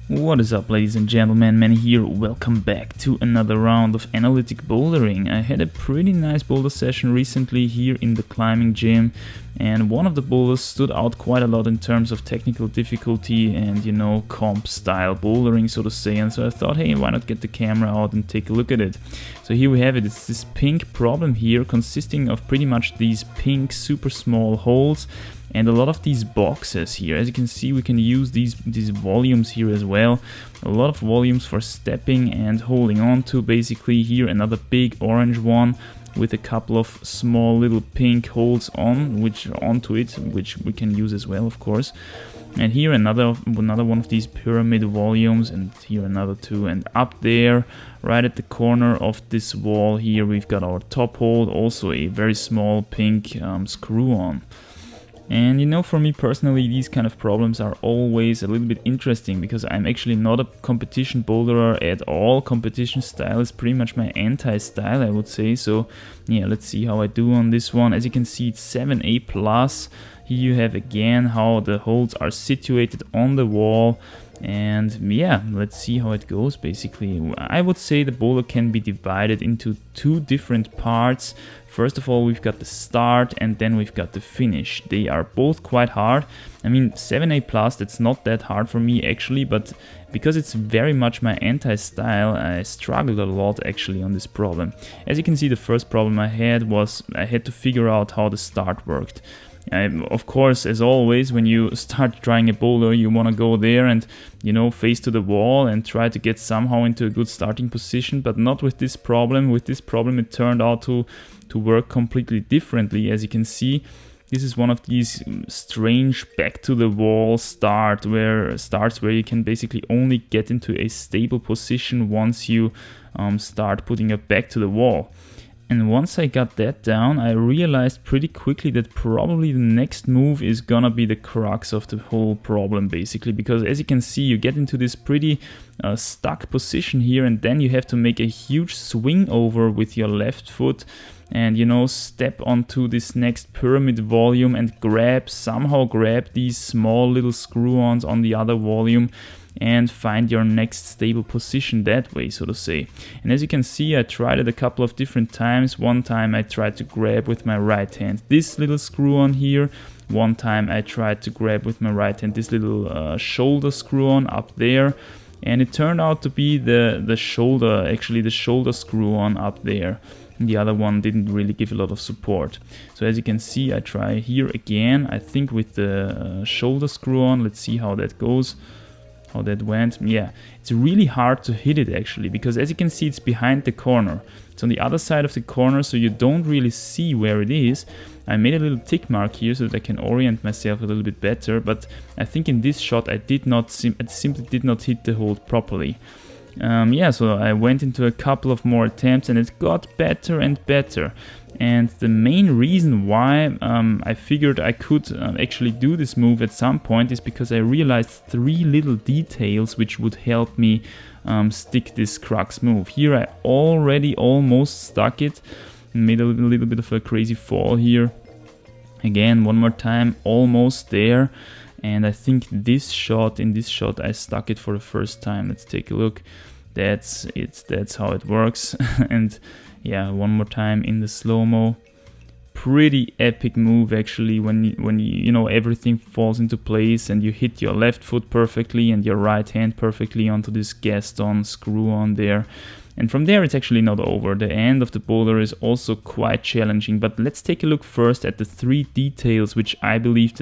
What is up, ladies and gentlemen, Manny here. Welcome back to another round of Analytic Bouldering. I had a pretty nice boulder session recently here in the climbing gym, and one of the boulders stood out quite a lot in terms of technical difficulty and, comp style bouldering, so to say. And so I thought, hey, why not get the camera out and take a look at it? So here we have it. It's this pink problem here, consisting of pretty much these pink super small holes and a lot of these boxes here. As you can see, we can use these volumes here as well. A lot of volumes for stepping and holding on to. Basically here another big orange one with a couple of small little pink holes onto it, which we can use as well, of course. And here another one of these pyramid volumes, and here another two, and up there right at the corner of this wall here we've got our top hold, also a very small pink screw on. And for me personally, these kind of problems are always a little bit interesting because I'm actually not a competition boulderer at all. Competition style is pretty much my anti-style, I would say. So yeah, let's see how I do on this one. As you can see, it's 7A+. Here you have again how the holes are situated on the wall. And yeah, let's see how it goes. Basically, I would say the boulder can be divided into two different parts. First of all, we've got the start and then we've got the finish. They are both quite hard. I mean, 7A+, that's not that hard for me actually, but because it's very much my anti-style, I struggled a lot actually on this problem. As you can see, the first problem I had was I had to figure out how the start worked. Of course, as always, when you start trying a boulder, you want to go there and, face to the wall and try to get somehow into a good starting position, but not with this problem. With this problem, it turned out to work completely differently. As you can see, this is one of these strange back to the wall starts where you can basically only get into a stable position once you start putting your back to the wall. And once I got that down, I realized pretty quickly that probably the next move is gonna be the crux of the whole problem, basically, because as you can see, you get into this pretty stuck position here, and then you have to make a huge swing over with your left foot and step onto this next pyramid volume and somehow grab these small little screw-ons on the other volume and find your next stable position that way, so to say. And as you can see, I tried it a couple of different times. One time I tried to grab with my right hand this little screw on here. One time I tried to grab with my right hand this little shoulder screw on up there. And it turned out to be the shoulder screw on up there. The other one didn't really give a lot of support. So as you can see, I try here again, I think with the shoulder screw on. Let's see how that goes. How that went. Yeah, it's really hard to hit it actually, because as you can see, it's behind the corner. It's on the other side of the corner, so you don't really see where it is. I made a little tick mark here so that I can orient myself a little bit better, but I think in this shot I simply did not hit the hold properly. So I went into a couple of more attempts and it got better and better. And the main reason why I figured I could actually do this move at some point is because I realized three little details which would help me stick this crux move. Here I already almost stuck it, made a little bit of a crazy fall here. Again, one more time, almost there. And I think in this shot I stuck it for the first time. Let's take a look. That's it. That's how it works. And yeah, one more time in the slow-mo. Pretty epic move actually when you everything falls into place and you hit your left foot perfectly and your right hand perfectly onto this Gaston screw on there. And from there it's actually not over. The end of the boulder is also quite challenging, but let's take a look first at the three details which I believed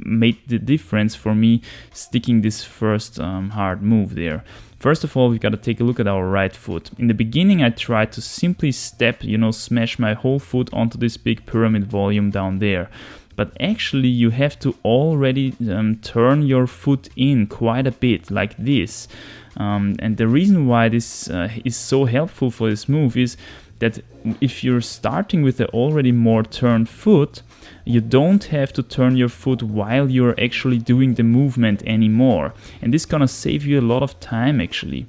made the difference for me sticking this first hard move there. First of all, we've got to take a look at our right foot. In the beginning I tried to simply smash my whole foot onto this big pyramid volume down there. But actually you have to already turn your foot in quite a bit, like this. And the reason why this is so helpful for this move is that if you're starting with an already more turned foot, you don't have to turn your foot while you're actually doing the movement anymore. And this is gonna save you a lot of time actually.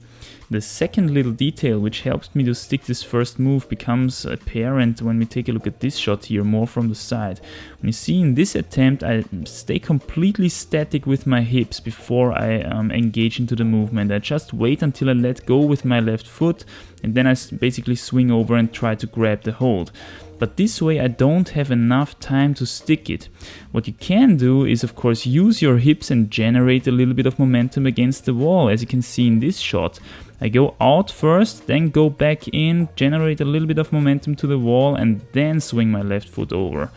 The second little detail which helps me to stick this first move becomes apparent when we take a look at this shot here more from the side. When you see in this attempt, I stay completely static with my hips before I engage into the movement. I just wait until I let go with my left foot, and then I basically swing over and try to grab the hold. But this way I don't have enough time to stick it. What you can do is of course use your hips and generate a little bit of momentum against the wall, as you can see in this shot. I go out first, then go back in, generate a little bit of momentum to the wall, and then swing my left foot over.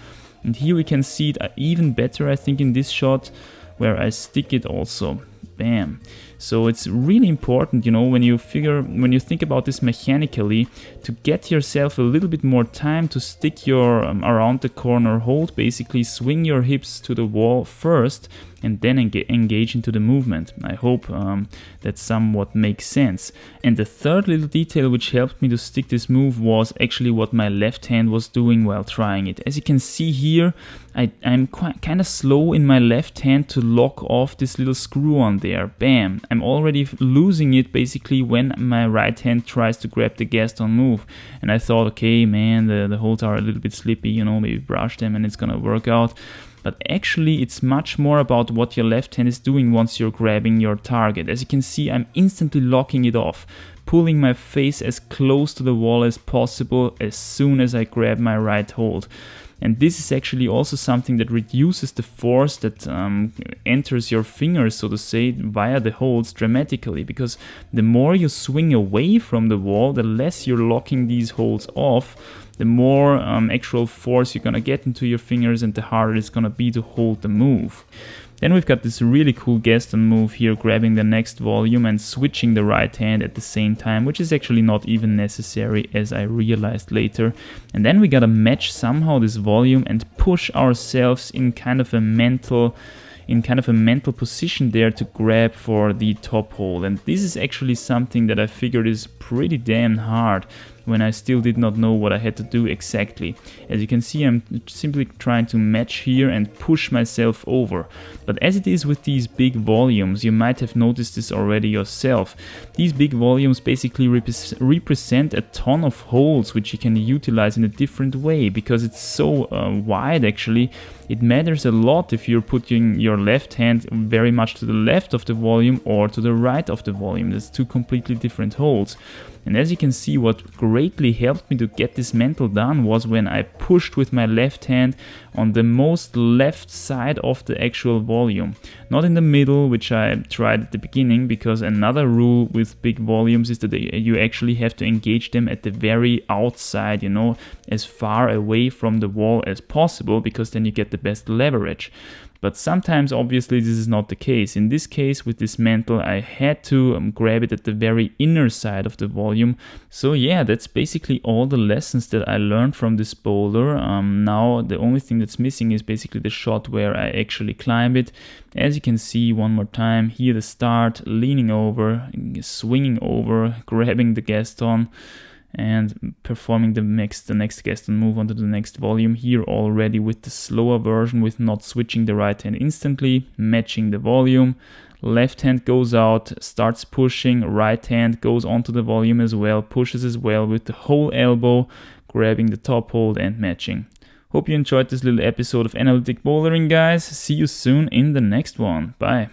And here we can see it even better, I think, in this shot, where I stick it also. Bam. So it's really important, you know, when you think about this mechanically, to get yourself a little bit more time to stick your around the corner hold, basically swing your hips to the wall first and then engage into the movement. I hope that somewhat makes sense. And the third little detail which helped me to stick this move was actually what my left hand was doing while trying it. As you can see here, I'm kind of slow in my left hand to lock off this little screw on there. Bam! I'm already losing it basically when my right hand tries to grab the Gaston move. And I thought, okay, man, the holds are a little bit slippy, you know, maybe brush them and it's gonna work out. But actually it's much more about what your left hand is doing once you're grabbing your target. As you can see, I'm instantly locking it off, pulling my face as close to the wall as possible as soon as I grab my right hold. And this is actually also something that reduces the force that enters your fingers, so to say, via the holds dramatically, because the more you swing away from the wall, the less you're locking these holds off, the more actual force you're gonna get into your fingers and the harder it's gonna be to hold the move. Then we've got this really cool Gaston move here, grabbing the next volume and switching the right hand at the same time, which is actually not even necessary, as I realized later. And then we gotta match somehow this volume and push ourselves in kind of a mental position there to grab for the top hold. And this is actually something that I figured is pretty damn hard when I still did not know what I had to do exactly. As you can see, I'm simply trying to match here and push myself over. But as it is with these big volumes, you might have noticed this already yourself. These big volumes basically represent a ton of holes which you can utilize in a different way, because it's so wide actually. It matters a lot if you're putting your left hand very much to the left of the volume or to the right of the volume. There's two completely different holes. And as you can see, what greatly helped me to get this mental done was when I pushed with my left hand on the most left side of the actual volume. Not in the middle, which I tried at the beginning, because another rule with big volumes is that you actually have to engage them at the very outside, you know, as far away from the wall as possible, because then you get the best leverage. But sometimes obviously this is not the case. In this case with this mantle I had to grab it at the very inner side of the volume. So yeah, that's basically all the lessons that I learned from this boulder. Now the only thing that's missing is basically the shot where I actually climb it. As you can see one more time, here the start, leaning over, swinging over, grabbing the Gaston, and performing the next Gaston move onto the next volume here already with the slower version, with not switching the right hand instantly, matching the volume. Left hand goes out, starts pushing, right hand goes onto the volume as well, pushes as well with the whole elbow, grabbing the top hold and matching. Hope you enjoyed this little episode of Analytic Bouldering, guys. See you soon in the next one. Bye.